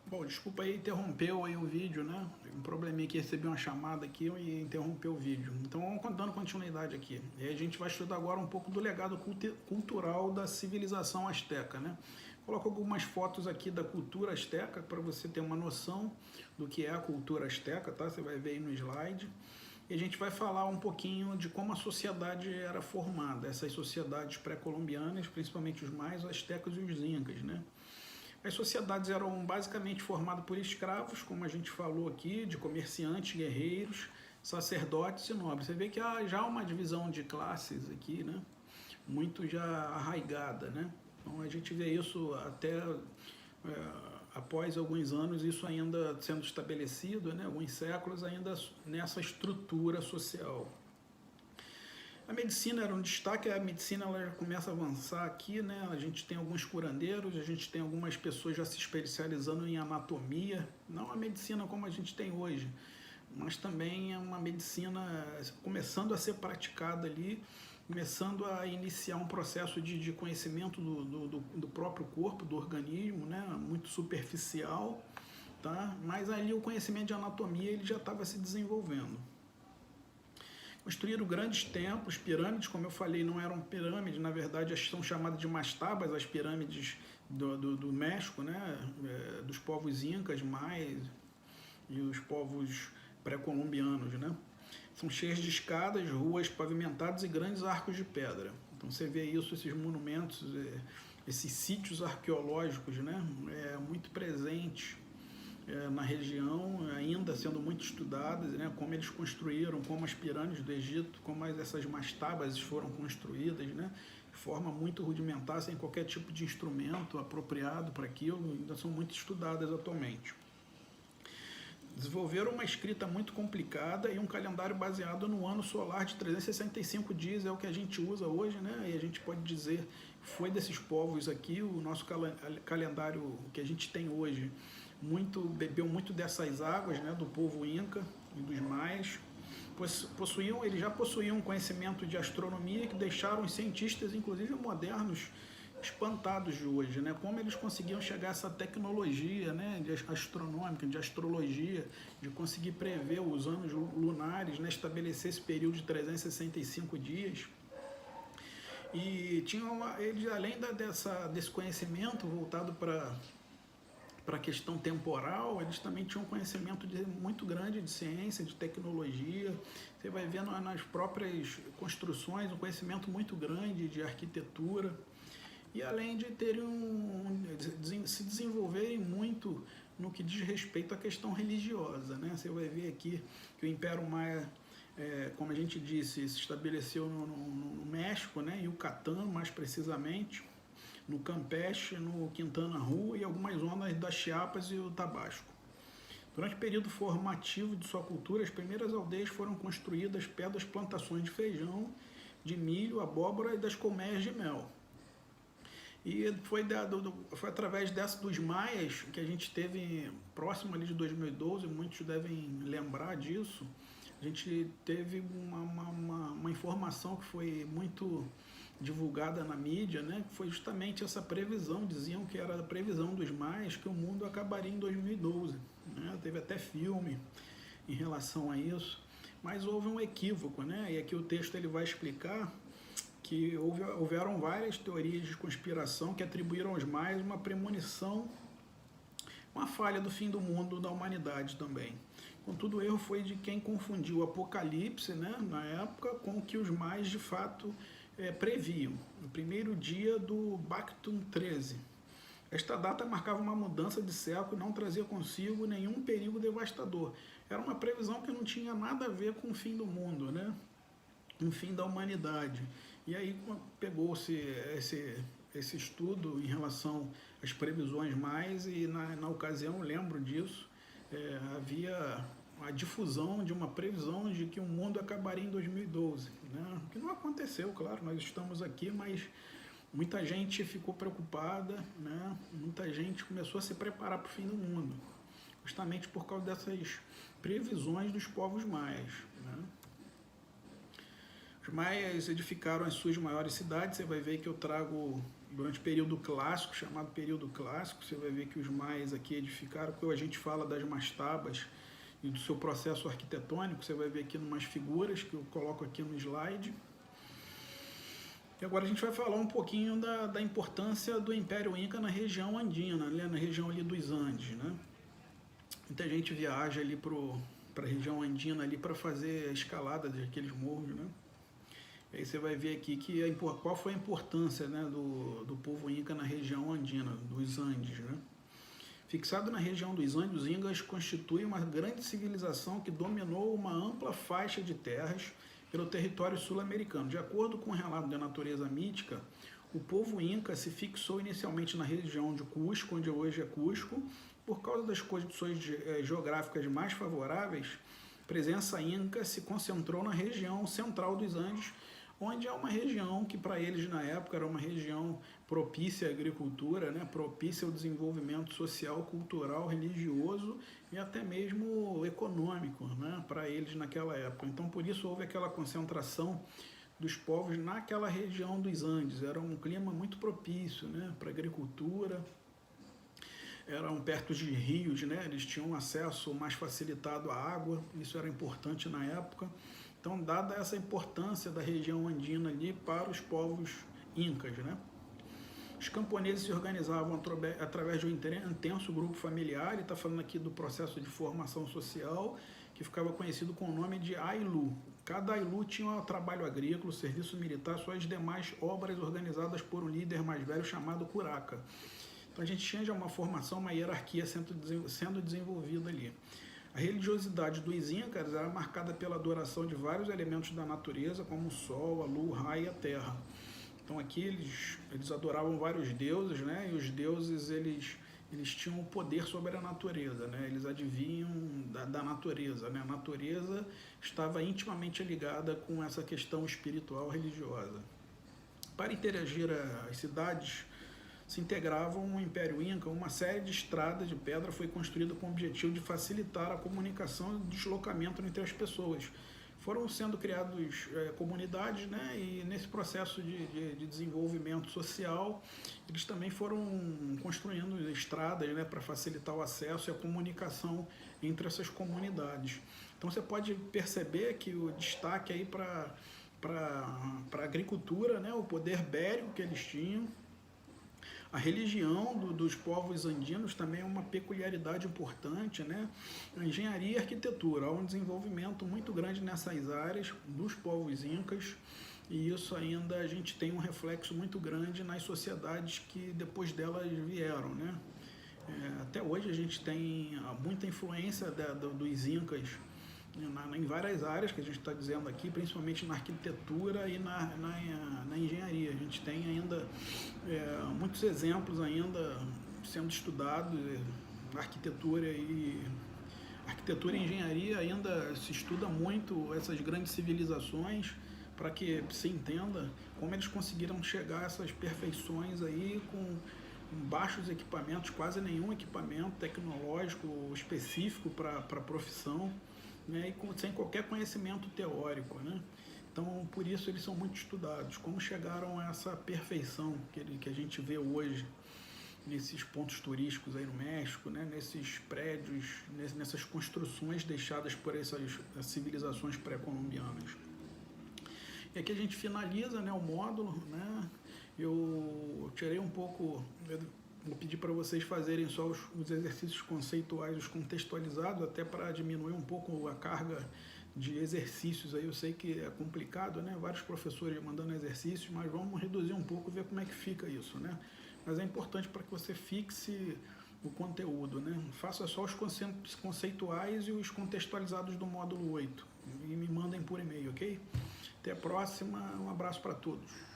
Bom, desculpa aí, interrompeu aí o vídeo, né? Um probleminha aqui, recebi uma chamada aqui e interrompeu o vídeo. Então vamos dando continuidade aqui. E a gente vai estudar agora um pouco do legado cultural da civilização asteca, né? Coloco algumas fotos aqui da cultura asteca para você ter uma noção do que é a cultura asteca, tá? Você vai ver aí no slide. E a gente vai falar um pouquinho de como a sociedade era formada, essas sociedades pré-colombianas, principalmente os maias, os astecas e os incas, né? As sociedades eram basicamente formadas por escravos, como a gente falou aqui, de comerciantes, guerreiros, sacerdotes e nobres. Você vê que há já uma divisão de classes aqui, né? Muito já arraigada, né? Então a gente vê isso até após alguns anos, isso ainda sendo estabelecido, né? Alguns séculos ainda nessa estrutura social. A medicina era um destaque, a medicina ela começa a avançar aqui, né? A gente tem alguns curandeiros, a gente tem algumas pessoas já se especializando em anatomia, não a medicina como a gente tem hoje, mas também é uma medicina começando a ser praticada ali, começando a iniciar um processo de conhecimento do próprio corpo, do organismo, né? Muito superficial, tá? Mas ali o conhecimento de anatomia ele já estava se desenvolvendo. Construíram grandes templos, pirâmides, como eu falei, não eram pirâmides, na verdade são chamadas de mastabas, as pirâmides do México, né? Dos povos incas, maias e os povos pré-colombianos, né? São cheias de escadas, ruas pavimentadas e grandes arcos de pedra. Então você vê isso, esses monumentos, esses sítios arqueológicos, né? Muito presentes na região, ainda sendo muito estudadas, né, como eles construíram, como as pirâmides do Egito, como essas mastabas foram construídas, né, de forma muito rudimentar, sem qualquer tipo de instrumento apropriado para aquilo, ainda são muito estudadas atualmente. Desenvolveram uma escrita muito complicada e um calendário baseado no ano solar de 365 dias, é o que a gente usa hoje, né? E a gente pode dizer que foi desses povos aqui, o nosso calendário que a gente tem hoje, bebeu muito dessas águas, né, do povo inca e dos maias. Eles já possuíam um conhecimento de astronomia que deixaram os cientistas, inclusive modernos, espantados de hoje, né? Como eles conseguiam chegar a essa tecnologia, né, de astronômica, de astrologia, de conseguir prever os anos lunares, né, estabelecer esse período de 365 dias. E eles, além desse conhecimento voltado para a questão temporal, eles também tinham um conhecimento muito grande de ciência, de tecnologia. Você vai vendo nas próprias construções um conhecimento muito grande de arquitetura. E além de se desenvolverem muito no que diz respeito à questão religiosa, né? Você vai ver aqui que o Império Maia, como a gente disse, se estabeleceu no México, né? Yucatán, mais precisamente, no Campeche, no Quintana Roo e algumas zonas da Chiapas e o Tabasco. Durante o período formativo de sua cultura, as primeiras aldeias foram construídas perto das plantações de feijão, de milho, abóbora e das colmeias de mel. E foi através dos maias que a gente teve, próximo ali de 2012, muitos devem lembrar disso, a gente teve uma informação que foi muito divulgada na mídia, né, que foi justamente essa previsão, diziam que era a previsão dos maias que o mundo acabaria em 2012. Né, teve até filme em relação a isso, mas houve um equívoco, né, e aqui o texto ele vai explicar que houveram várias teorias de conspiração que atribuíram aos maias uma premonição, uma falha do fim do mundo da humanidade também. Contudo, o erro foi de quem confundiu o Apocalipse, né, na época, com o que os maias de fato previam. No primeiro dia do Bactum 13. Esta data marcava uma mudança de século e não trazia consigo nenhum perigo devastador. Era uma previsão que não tinha nada a ver com o fim do mundo, né? Um fim da humanidade. E aí pegou-se esse estudo em relação às previsões mais e na ocasião, eu lembro disso, havia a difusão de uma previsão de que o mundo acabaria em 2012, né? O que não aconteceu, claro, nós estamos aqui, mas muita gente ficou preocupada, né? Muita gente começou a se preparar para o fim do mundo, justamente por causa dessas previsões dos povos maias, né? Os maias edificaram as suas maiores cidades, você vai ver que eu trago durante o período clássico, chamado período clássico. Você vai ver que os maias aqui edificaram, quando a gente fala das mastabas e do seu processo arquitetônico, você vai ver aqui umas figuras que eu coloco aqui no slide. E agora a gente vai falar um pouquinho da importância do Império Inca na região andina, né? Na região ali dos Andes, né? Muita gente viaja ali para a região andina ali para fazer a escalada daqueles morros, né? E aí você vai ver aqui qual foi a importância, né, do povo Inca na região andina, dos Andes, né? Fixado na região dos Andes, os Incas constituem uma grande civilização que dominou uma ampla faixa de terras pelo território sul-americano. De acordo com o relato da natureza mítica, o povo Inca se fixou inicialmente na região de Cusco, onde hoje é Cusco. Por causa das condições geográficas mais favoráveis, a presença Inca se concentrou na região central dos Andes, onde é uma região que para eles na época era uma região propícia à agricultura, né, propícia ao desenvolvimento social, cultural, religioso e até mesmo econômico, né, para eles naquela época. Então por isso houve aquela concentração dos povos naquela região dos Andes. Era um clima muito propício, né, para agricultura. Eram perto de rios, né, eles tinham acesso mais facilitado à água, isso era importante na época. Então, dada essa importância da região andina ali para os povos incas, né? Os camponeses se organizavam através de um intenso grupo familiar, ele está falando aqui do processo de formação social, que ficava conhecido com o nome de Ailu. Cada Ailu tinha um trabalho agrícola, serviço militar, suas demais obras organizadas por um líder mais velho chamado curaca. Então a gente tinha já uma formação, uma hierarquia sendo desenvolvida ali. A religiosidade dos Incas era marcada pela adoração de vários elementos da natureza, como o sol, a lua, o raio e a terra. Então aqui eles adoravam vários deuses, né? E os deuses eles tinham o poder sobre a natureza, né? Eles adivinham da natureza, né? A natureza estava intimamente ligada com essa questão espiritual religiosa. Para interagir as cidades se integravam o Império Inca, uma série de estradas de pedra foi construída com o objetivo de facilitar a comunicação e o deslocamento entre as pessoas. Foram sendo criadas comunidades, né, e nesse processo de desenvolvimento social, eles também foram construindo estradas, né, para facilitar o acesso e a comunicação entre essas comunidades. Então você pode perceber que o destaque aí para a agricultura, né, o poder bérreo que eles tinham. A religião dos povos andinos também é uma peculiaridade importante, né? A engenharia e a arquitetura, há um desenvolvimento muito grande nessas áreas dos povos incas, e isso ainda a gente tem um reflexo muito grande nas sociedades que depois delas vieram, né? Até hoje a gente tem muita influência dos incas em várias áreas que a gente está dizendo aqui, principalmente na arquitetura e na engenharia. A gente tem ainda muitos exemplos ainda sendo estudados, arquitetura e engenharia ainda se estuda muito essas grandes civilizações para que se entenda como eles conseguiram chegar a essas perfeições aí com baixos equipamentos, quase nenhum equipamento tecnológico específico para a profissão, né, e sem qualquer conhecimento teórico, né? Então, por isso eles são muito estudados. Como chegaram a essa perfeição que a gente vê hoje nesses pontos turísticos aí no México, né, nesses prédios, nessas construções deixadas por essas civilizações pré-colombianas. E aqui a gente finaliza, né, o módulo, né? Eu tirei um pouco, vou pedir para vocês fazerem só os exercícios conceituais, os contextualizados, até para diminuir um pouco a carga de exercícios aí. Eu sei que é complicado, né? Vários professores mandando exercícios, mas vamos reduzir um pouco e ver como é que fica isso, né? Mas é importante para que você fixe o conteúdo, né? Faça só os conceituais e os contextualizados do módulo 8 e me mandem por e-mail, ok? Até a próxima, um abraço para todos.